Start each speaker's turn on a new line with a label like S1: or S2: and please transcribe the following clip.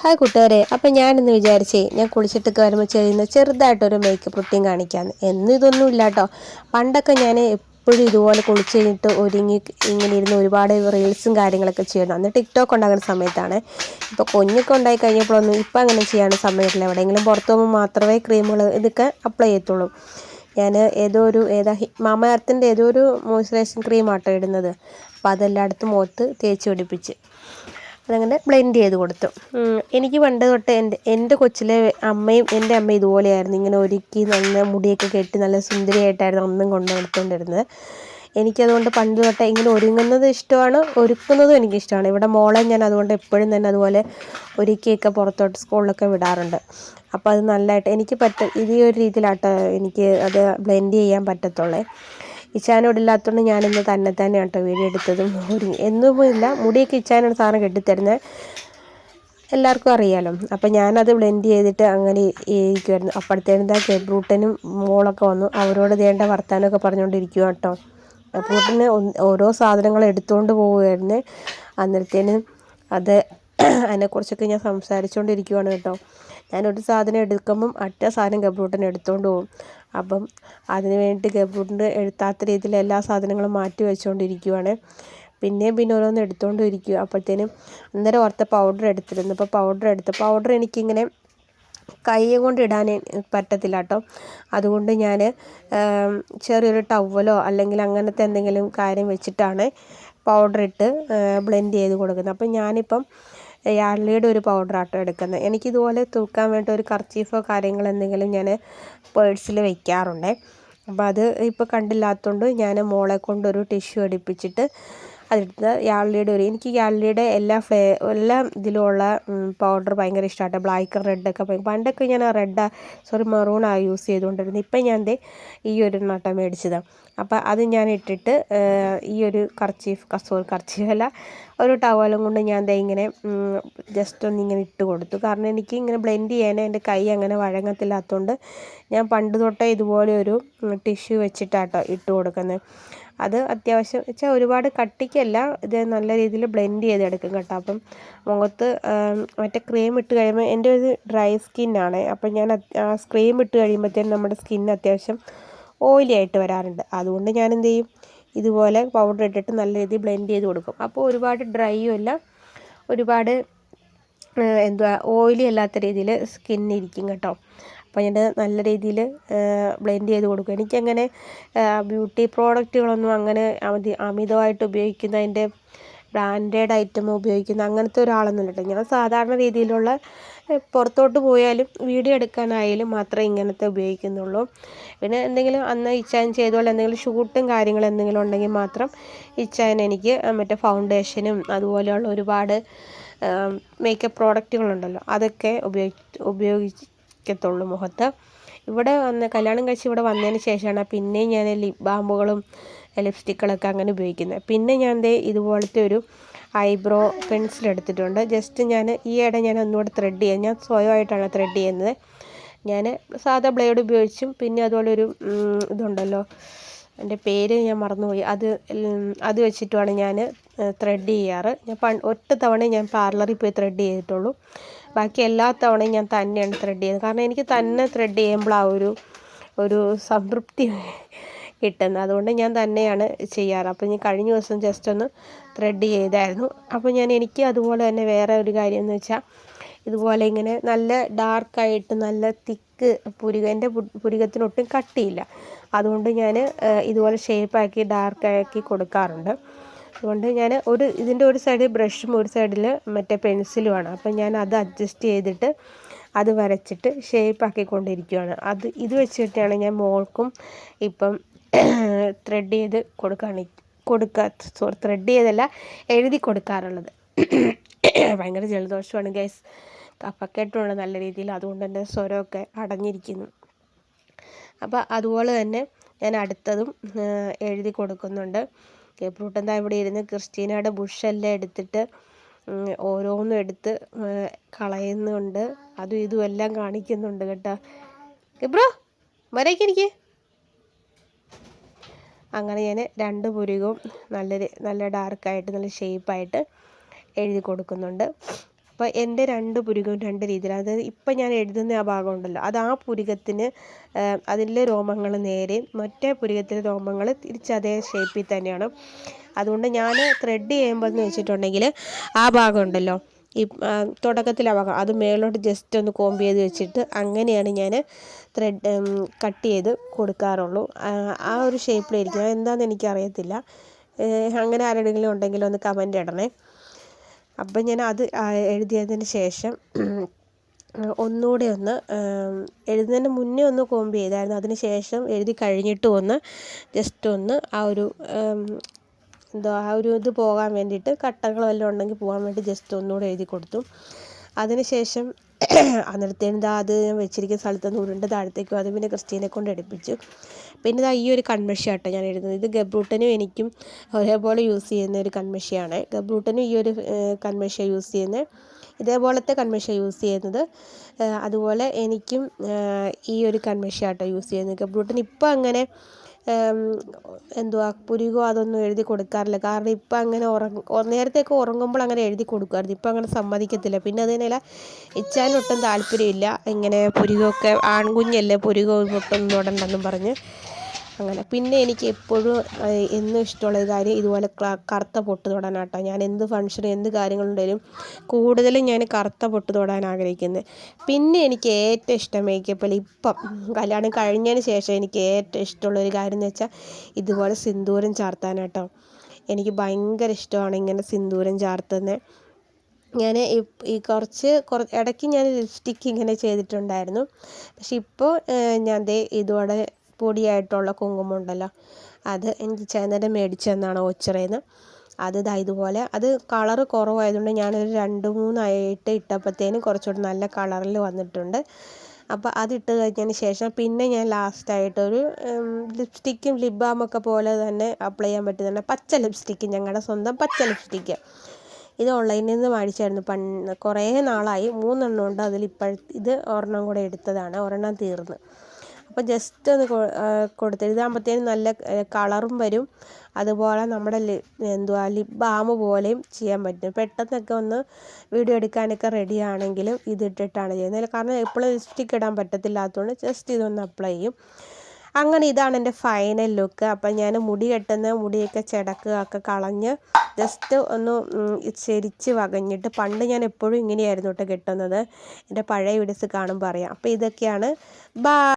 S1: Hi കൂട്ടുകാരെ, അപ്പം ഞാനിന്ന് വിചാരിച്ചേ ഞാൻ കുളിച്ചിട്ടൊക്കെ വരുമ്പോൾ ചെയ്യുന്ന ചെറുതായിട്ടൊരു മേക്കപ്പ് റുട്ടീൻ കാണിക്കാമെന്ന്. എന്നും ഇതൊന്നും ഇല്ല കേട്ടോ. പണ്ടൊക്കെ ഞാൻ എപ്പോഴും ഇതുപോലെ കുളിച്ച് കഴിഞ്ഞിട്ട് ഒരുങ്ങി ഇങ്ങനെ ഇരുന്ന് ഒരുപാട് റീൽസും കാര്യങ്ങളൊക്കെ ചെയ്യണം. അന്ന് ടിക്ടോക്ക് ഉണ്ടാകുന്ന സമയത്താണ്. ഇപ്പോൾ കുഞ്ഞൊക്കെ ഉണ്ടായി കഴിഞ്ഞപ്പോഴൊന്നും ഇപ്പം അങ്ങനെ ചെയ്യാൻ സമയമില്ല. എവിടെയെങ്കിലും പുറത്ത് പോകുമ്പോൾ മാത്രമേ ക്രീമുകൾ ഇതൊക്കെ അപ്ലൈ ചെയ്യത്തുള്ളൂ. ഞാൻ മാമ എർത്തിൻ്റെ ഏതോ ഒരു മോയ്സ്ചറൈസിങ് ക്രീമാട്ടോ ഇടുന്നത്. അപ്പോൾ അതെല്ലായിടത്തും മുഖത്ത് തേച്ച് പിടിപ്പിച്ച് അതങ്ങനെ ബ്ലെൻഡ് ചെയ്ത് കൊടുത്തു. എനിക്ക് പണ്ട് തൊട്ട് എൻ്റെ കൊച്ചിലെ എൻ്റെ അമ്മ ഇതുപോലെയായിരുന്നു. ഇങ്ങനെ ഒരുക്കി നല്ല മുടിയൊക്കെ കെട്ടി നല്ല സുന്ദരിയായിട്ടായിരുന്നു അന്നും കൊണ്ട് നടത്തുകൊണ്ടിരുന്നത്. എനിക്കതുകൊണ്ട് പണ്ട് തൊട്ട് ഇങ്ങനെ ഒരുങ്ങുന്നത് ഇഷ്ടമാണ്, ഒരുക്കുന്നതും എനിക്കിഷ്ടമാണ്. ഇവിടെ മോളെ ഞാൻ അതുകൊണ്ട് എപ്പോഴും തന്നെ അതുപോലെ ഒരുക്കിയൊക്കെ പുറത്തോട്ട് സ്കൂളിലൊക്കെ വിടാറുണ്ട്. അപ്പോൾ അത് നല്ലതായിട്ട് എനിക്ക് ഈ ഒരു രീതിയിലാട്ടോ എനിക്ക് അത് ബ്ലെൻഡ് ചെയ്യാൻ പറ്റത്തുള്ളേ. ഇച്ചാനോടില്ലാത്തതുകൊണ്ട് ഞാനിന്ന് തന്നെ കേട്ടോ വീഡിയോ എടുത്തതും എന്നുമില്ല മുടിയൊക്കെ ഇച്ചാനോട് സാധനം കെട്ടിത്തരുന്നത് എല്ലാവർക്കും അറിയാലോ. അപ്പം ഞാനത് ബ്ലെൻഡ് ചെയ്തിട്ട് അങ്ങനെ ഇരിക്കുമായിരുന്നു. അപ്പോഴത്തേനും കെബ്രൂട്ടനും മോളൊക്കെ വന്നു. അവരോട് ദേണ്ട വർത്താനമൊക്കെ പറഞ്ഞുകൊണ്ടിരിക്കുക കേട്ടോ. കെബ്രൂട്ടന് ഓരോ സാധനങ്ങൾ എടുത്തുകൊണ്ട് പോവുമായിരുന്നു. അന്നേരത്തേനും അതിനെക്കുറിച്ചൊക്കെ ഞാൻ സംസാരിച്ചുകൊണ്ടിരിക്കുകയാണ് കേട്ടോ. ഞാനൊരു സാധനം എടുക്കുമ്പം അടുത്ത സാധനം ഗബ്രൂട്ടൻ എടുത്തുകൊണ്ട് പോകും. അപ്പം അതിന് വേണ്ടി ഗബ്രൂട്ടൻ്റെ എഴുത്താത്ത രീതിയിൽ എല്ലാ സാധനങ്ങളും മാറ്റി വെച്ചുകൊണ്ടിരിക്കുകയാണ്. പിന്നെ ഓരോന്ന് എടുത്തുകൊണ്ട് ഇരിക്കുക. അപ്പോഴത്തേനും അന്നേരം ഓർത്ത പൗഡർ എടുത്തിരുന്നു. അപ്പോൾ പൗഡർ എനിക്കിങ്ങനെ കൈ കൊണ്ട് ഇടാൻ പറ്റത്തില്ല കേട്ടോ. അതുകൊണ്ട് ഞാൻ ചെറിയൊരു ടവലോ അല്ലെങ്കിൽ അങ്ങനത്തെ എന്തെങ്കിലും കാര്യം വെച്ചിട്ടാണ് പൗഡർ ഇട്ട് ബ്ലെൻഡ് ചെയ്ത് കൊടുക്കുന്നത്. അപ്പം ഞാനിപ്പം യാർഡ്ലിയുടെ ഒരു പൗഡറാട്ടോ എടുക്കുന്നത്. എനിക്കിതുപോലെ തൂക്കാൻ വേണ്ടി ഒരു കർച്ചീഫോ കാര്യങ്ങളോ എന്തെങ്കിലും ഞാൻ പേഴ്സിൽ വയ്ക്കാറുണ്ട്. അപ്പോൾ അത് ഇപ്പോൾ കണ്ടില്ലാത്തതുകൊണ്ട് ഞാൻ മോളെ കൊണ്ടൊരു ടിഷ്യൂ എടുപ്പിച്ചിട്ട് അതെടുത്ത് എനിക്ക് യാർഡ്ലിയുടെ എല്ലാ ഇതിലുള്ള പൗഡർ ഭയങ്കര ഇഷ്ടമാട്ടോ. ബ്ലാക്ക് റെഡൊക്കെ പണ്ടൊക്കെ ഞാൻ മെറൂണാണ് യൂസ് ചെയ്തുകൊണ്ടിരുന്നത്. ഇപ്പം ഞാൻ ഈ ഒരു നട്ടം മേടിച്ചതാണ്. അപ്പോൾ അത് ഞാൻ ഇട്ടിട്ട് ഈ ഒരു കർച്ചീഫല്ല ഒരു ടവലും കൊണ്ട് ഞാൻ ഇങ്ങനെ ജസ്റ്റ് ഒന്നിങ്ങനെ ഇട്ട് കൊടുത്തു. കാരണം എനിക്ക് ഇങ്ങനെ ബ്ലെൻഡ് ചെയ്യാൻ എൻ്റെ കൈ അങ്ങനെ വഴങ്ങത്തില്ലാത്തതുകൊണ്ട് ഞാൻ പണ്ട് തൊട്ടേ ഇതുപോലെ ഒരു ടിഷ്യൂ വെച്ചിട്ടാട്ടോ ഇട്ട് കൊടുക്കുന്നത്. അത് അത്യാവശ്യം വെച്ചാൽ ഒരുപാട് കട്ടിക്കല്ല, ഇത് നല്ല രീതിയിൽ ബ്ലെൻഡ് ചെയ്തെടുക്കും കേട്ടോ. അപ്പം മുഖത്ത് മറ്റേ ക്രീം ഇട്ട് കഴിയുമ്പോൾ എൻ്റെ ഒരു ഡ്രൈ സ്കിന്നാണ്. അപ്പം ഞാൻ ക്രീം ഇട്ട് കഴിയുമ്പോഴത്തേനും നമ്മുടെ സ്കിൻ അത്യാവശ്യം ഓയിലി ആയിട്ട് വരാറുണ്ട്. അതുകൊണ്ട് ഞാൻ എന്ത് ചെയ്യും, ഇതുപോലെ പൗഡർ ഇട്ടിട്ട് നല്ല രീതിയിൽ ബ്ലെൻഡ് ചെയ്ത് കൊടുക്കും. അപ്പോൾ ഒരുപാട് ഡ്രൈയും അല്ല, ഒരുപാട് ഓയിലി അല്ലാത്ത രീതിയിൽ സ്കിന്നിരിക്കും കേട്ടോ. അപ്പോൾ ഞാൻ നല്ല രീതിയിൽ ബ്ലെൻഡ് ചെയ്ത് കൊടുക്കും. എനിക്കങ്ങനെ ബ്യൂട്ടി പ്രോഡക്റ്റുകളൊന്നും അങ്ങനെ അമിതമായിട്ട് ഉപയോഗിക്കുന്നതിൻ്റെ ബ്രാൻഡഡ് ഐറ്റം ഉപയോഗിക്കുന്ന അങ്ങനത്തെ ഒരാളൊന്നുമില്ല കേട്ടോ. ഞാൻ സാധാരണ രീതിയിലുള്ള പുറത്തോട്ട് പോയാലും വീഡിയോ എടുക്കാനായാലും മാത്രമേ ഇങ്ങനത്തെ ഉപയോഗിക്കുന്നുള്ളൂ. പിന്നെ എന്തെങ്കിലും അന്ന് ഇച്ചായൻ ചെയ്തപോലെ എന്തെങ്കിലും ഷൂട്ടും കാര്യങ്ങളും എന്തെങ്കിലും ഉണ്ടെങ്കിൽ മാത്രം ഇച്ചായൻ എനിക്ക് മറ്റേ ഫൗണ്ടേഷനും അതുപോലെയുള്ള ഒരുപാട് മേക്കപ്പ് പ്രോഡക്റ്റുകളുണ്ടല്ലോ അതൊക്കെ ഉപയോഗിക്കത്തുള്ളൂ മുഖത്ത്. ഇവിടെ കല്യാണം കഴിച്ച് ഇവിടെ വന്നതിന് ശേഷമാണ് പിന്നെയും ഞാൻ ലിപ് ബാമുകളും ലിപ്സ്റ്റിക്കുകളൊക്കെ അങ്ങനെ ഉപയോഗിക്കുന്നത്. പിന്നെ ഞാൻ ഇതുപോലത്തെ ഒരു ഐബ്രോ പെൻസിൽ എടുത്തിട്ടുണ്ട്. ജസ്റ്റ് ഞാൻ ഞാൻ ഒന്നുകൂടെ ത്രെഡ് ചെയ്യാം. ഞാൻ സ്വയമായിട്ടാണ് ത്രെഡ് ചെയ്യുന്നത്. ഞാൻ സാധാ ബ്ലേഡ് ഉപയോഗിച്ചും പിന്നെ അതുപോലെ ഒരു ഇതുണ്ടല്ലോ, എൻ്റെ പേര് ഞാൻ മറന്നുപോയി, അത് വെച്ചിട്ടുമാണ് ഞാൻ ത്രെഡ് ചെയ്യാറ്. ഒറ്റ തവണ ഞാൻ പാർലറിൽ പോയി ത്രെഡ് ചെയ്തിട്ടുള്ളൂ. ബാക്കി എല്ലാ തവണയും ഞാൻ തന്നെയാണ് ത്രെഡ് ചെയ്യുന്നത്. കാരണം എനിക്ക് തന്നെ ത്രെഡ് ചെയ്യുമ്പോൾ ആ ഒരു സംതൃപ്തി കിട്ടുന്നത്. അതുകൊണ്ട് ഞാൻ തന്നെയാണ് ചെയ്യാറ്. അപ്പോൾ ഞാൻ കഴിഞ്ഞ ദിവസം ജസ്റ്റ് ഒന്ന് ത്രെഡ് ചെയ്തായിരുന്നു. അപ്പോൾ എനിക്ക് അതുപോലെ തന്നെ വേറെ ഒരു കാര്യം എന്ന് വെച്ചാൽ ഇതുപോലെ ഇങ്ങനെ നല്ല ഡാർക്കായിട്ട് നല്ല തിക്ക് എൻ്റെ പുരികത്തിനൊട്ടും കട്ടിയില്ല. അതുകൊണ്ട് ഞാൻ ഇതുപോലെ ഷേപ്പാക്കി ഡാർക്കാക്കി കൊടുക്കാറുണ്ട്. അതുകൊണ്ട് ഞാൻ ഇതിൻ്റെ ഒരു സൈഡിൽ ബ്രഷും ഒരു സൈഡിൽ മറ്റേ പെൻസിലുമാണ്. അപ്പം ഞാൻ അത് അഡ്ജസ്റ്റ് ചെയ്തിട്ട് അത് വരച്ചിട്ട് ഷേപ്പാക്കിക്കൊണ്ടിരിക്കുകയാണ്. ഇത് വെച്ചിട്ടാണ് ഞാൻ മോൾക്കും ഇപ്പം ത്രെഡ് ചെയ്ത് ത്രെഡ് ചെയ്തല്ല എഴുതി കൊടുക്കാറുള്ളത്. ഭയങ്കര ജലദോഷമാണ് ഗൈസ്, കഫക്കെട്ടുമുണ്ട് നല്ല രീതിയിൽ. അതുകൊണ്ട് എൻ്റെ സ്വരമൊക്കെ അടഞ്ഞിരിക്കുന്നു. അപ്പോൾ അതുപോലെ തന്നെ ഞാൻ അടുത്തതും എഴുതി കൊടുക്കുന്നുണ്ട്. കേപ്രൂട്ടൻ ഇവിടെ ഇരുന്ന് ക്രിസ്റ്റീനയുടെ ബുഷെല്ലാം എടുത്തിട്ട് ഓരോന്നും എടുത്ത് കളയുന്നുണ്ട്. അതും ഇതും എല്ലാം കാണിക്കുന്നുണ്ട് കേട്ടോ. കേബ്രോ വരയ്ക്കിരിക്കേ. അങ്ങനെ ഞാൻ രണ്ട് പുരികവും നല്ല ഡാർക്കായിട്ട് നല്ല ഷേപ്പായിട്ട് എഴുതി കൊടുക്കുന്നുണ്ട്. അപ്പോൾ എൻ്റെ 2 പുരികവും 2 രീതിയിലാണ്. അതായത് ഇപ്പം ഞാൻ എഴുതുന്ന ആ ഭാഗം ഉണ്ടല്ലോ, അത് ആ പുരികത്തിന് അതിലെ രോമങ്ങൾ നേരെ, മറ്റേ പുരികത്തിലെ രോമങ്ങൾ തിരിച്ചതേ ഷേപ്പിൽ തന്നെയാണ്. അതുകൊണ്ട് ഞാൻ ത്രെഡ് ചെയ്യുമ്പോൾ എന്ന് വെച്ചിട്ടുണ്ടെങ്കിൽ ആ ഭാഗം ഉണ്ടല്ലോ, ഈ തുടക്കത്തിൽ ആ ഭാഗം അത് മേലോട്ട് ജസ്റ്റ് ഒന്ന് കോമ്പ് ചെയ്ത് വെച്ചിട്ട് അങ്ങനെയാണ് ഞാൻ ത്രെഡ് കട്ട് ചെയ്ത് കൊടുക്കാറുള്ളൂ. ആ ഒരു ഷേപ്പിലായിരിക്കും. എന്താണെന്ന് എനിക്കറിയത്തില്ല. അങ്ങനെ ആരെങ്കിലും ഉണ്ടെങ്കിൽ ഒന്ന് കമൻ്റ് ഇടണേ. അപ്പം ഞാൻ അത് എഴുതിയതിന് ശേഷം ഒന്നുകൂടെ ഒന്ന് എഴുതുന്നതിന് മുന്നേ ഒന്ന് കോമ്പ് ചെയ്തായിരുന്നു. അതിന് ശേഷം എഴുതി കഴിഞ്ഞിട്ടും ഒന്ന് ജസ്റ്റ് ഒന്ന് ആ ഒരു ആ ഒരു ഇത് പോകാൻ വേണ്ടിയിട്ട്, കട്ടകൾ വല്ലതും ഉണ്ടെങ്കിൽ പോകാൻ വേണ്ടി ജസ്റ്റ് ഒന്നുകൂടെ എഴുതി കൊടുത്തു. അതിന് ശേഷം അന്നേരത്തേന് അത് ഞാൻ വെച്ചിരിക്കുന്ന സ്ഥലത്ത് നിന്ന് ഉരുണ്ട് താഴത്തേക്കും, അത് പിന്നെ ക്രിസ്റ്റീനെ കൊണ്ട് എടുപ്പിച്ചു. പിന്നെ ഈ ഒരു കൺമഷിയാട്ടോ ഞാൻ എഴുതുന്നത്. ഇത് ഗബ്രൂട്ടനും എനിക്കും ഒരേപോലെ യൂസ് ചെയ്യുന്ന ഒരു കൺമഷിയാണ്. ഗബ്രൂട്ടനും ഈ ഒരു കൺമഷിയാണ് യൂസ് ചെയ്യുന്നത്, ഇതേപോലത്തെ കൺമഷിയാണ് യൂസ് ചെയ്യുന്നത്. അതുപോലെ എനിക്കും ഈ ഒരു കൺമഷിയാട്ടോ യൂസ് ചെയ്യുന്നത്. ഗബ്രൂട്ടൻ ഇപ്പം അങ്ങനെ പുരികോ അതൊന്നും എഴുതി കൊടുക്കാറില്ല. കാരണം ഇപ്പം അങ്ങനെ നേരത്തെയൊക്കെ ഉറങ്ങുമ്പോൾ അങ്ങനെ എഴുതി കൊടുക്കുമായിരുന്നു. ഇപ്പം അങ്ങനെ സമ്മതിക്കത്തില്ല. പിന്നെ അതിനല്ല ഇച്ചാനൊട്ടും താല്പര്യമില്ല, ഇങ്ങനെ പുരികമൊക്കെ ആൺകുഞ്ഞല്ലേ പുരികോ ഒട്ടൊന്നും തൊടണ്ടെന്നും പറഞ്ഞ് അങ്ങനെ. പിന്നെ എനിക്ക് എപ്പോഴും എന്നും ഇഷ്ടമുള്ളൊരു കാര്യം ഇതുപോലെ കറുത്ത പൊട്ട് തൊടാനാട്ടോ. ഞാൻ എന്ത് ഫംഗ്ഷനും എന്ത് കാര്യങ്ങളുണ്ടെങ്കിലും കൂടുതലും ഞാൻ കറുത്ത പൊട്ട് തൊടാൻ ആഗ്രഹിക്കുന്നത്. പിന്നെ എനിക്ക് ഏറ്റവും ഇഷ്ടം മേക്കപ്പിൽ ഇപ്പം കല്യാണം കഴിഞ്ഞതിന് ശേഷം എനിക്ക് ഏറ്റവും ഇഷ്ടമുള്ളൊരു കാര്യം എന്ന് വെച്ചാൽ ഇതുപോലെ സിന്ദൂരം ചാർത്താനാട്ടോ. എനിക്ക് ഭയങ്കര ഇഷ്ടമാണ് ഇങ്ങനെ സിന്ദൂരം ചാർത്തുന്നത്. ഞാൻ ഈ ഇടയ്ക്ക് ഞാൻ ലിപ്സ്റ്റിക്ക് ഇങ്ങനെ ചെയ്തിട്ടുണ്ടായിരുന്നു. പക്ഷെ ഇപ്പോൾ ഞാൻ ഇതോടെ പൊടിയായിട്ടുള്ള കുങ്കുമം ഉണ്ടല്ലോ, അത് എനിക്ക് ചേട്ടൻ മേടിച്ചു തന്നതാണ് ഓച്ചിറയിൽ നിന്ന്. അത് ഇതുപോലെ, അത് കളറ് കുറവായതുകൊണ്ട് ഞാനൊരു 2-3 ആയിട്ട് ഇട്ടപ്പോഴത്തേനും കുറച്ചുകൂടി നല്ല കളറിൽ വന്നിട്ടുണ്ട്. അപ്പോൾ അതിട്ട് കഴിഞ്ഞതിന് ശേഷം പിന്നെ ഞാൻ ലാസ്റ്റായിട്ടൊരു ലിപ്സ്റ്റിക്കും ലിപ് ബാമൊക്കെ പോലെ തന്നെ അപ്ലൈ ചെയ്യാൻ പറ്റുന്നുണ്ട്. പച്ച ലിപ്സ്റ്റിക്ക്, ഞങ്ങളുടെ സ്വന്തം പച്ച ലിപ്സ്റ്റിക്ക്. ഇത് ഓൺലൈനിൽ നിന്ന് മേടിച്ചായിരുന്നു. കുറേ നാളായി, 3 എണ്ണം ഉണ്ട്. ഇത് ഒരെണ്ണം കൂടെ എടുത്തതാണ്, ഒരെണ്ണം തീർന്ന്. അപ്പോൾ ജസ്റ്റ് ഒന്ന് ഇതാകുമ്പോഴത്തേനും നല്ല കളറും വരും. അതുപോലെ നമ്മുടെ ലിപ് ബാം പോലെയും ചെയ്യാൻ പറ്റും. പെട്ടെന്നൊക്കെ ഒന്ന് വീഡിയോ എടുക്കാനൊക്കെ റെഡി ആണെങ്കിലും ഇതിട്ടിട്ടാണ് ചെയ്യുന്നത്. കാരണം എപ്പോഴും ലിപ്സ്റ്റിക്ക് ഇടാൻ പറ്റത്തില്ലാത്തതുകൊണ്ട് ജസ്റ്റ് ഇതൊന്ന് അപ്ലൈ ചെയ്യും. അങ്ങനെ ഇതാണ് എൻ്റെ ഫൈനൽ ലുക്ക്. അപ്പം ഞാൻ മുടിയൊക്കെ ഒക്കെ കളഞ്ഞ് ജസ്റ്റ് ഒന്ന് ചെരിച്ച് വകഞ്ഞിട്ട്, പണ്ട് ഞാൻ എപ്പോഴും ഇങ്ങനെയായിരുന്നു കേട്ടോ കെട്ടുന്നത്. എൻ്റെ പഴയ വീഡിയോസ് കാണുമ്പോൾ അറിയാം. അപ്പോൾ ഇതൊക്കെയാണ്.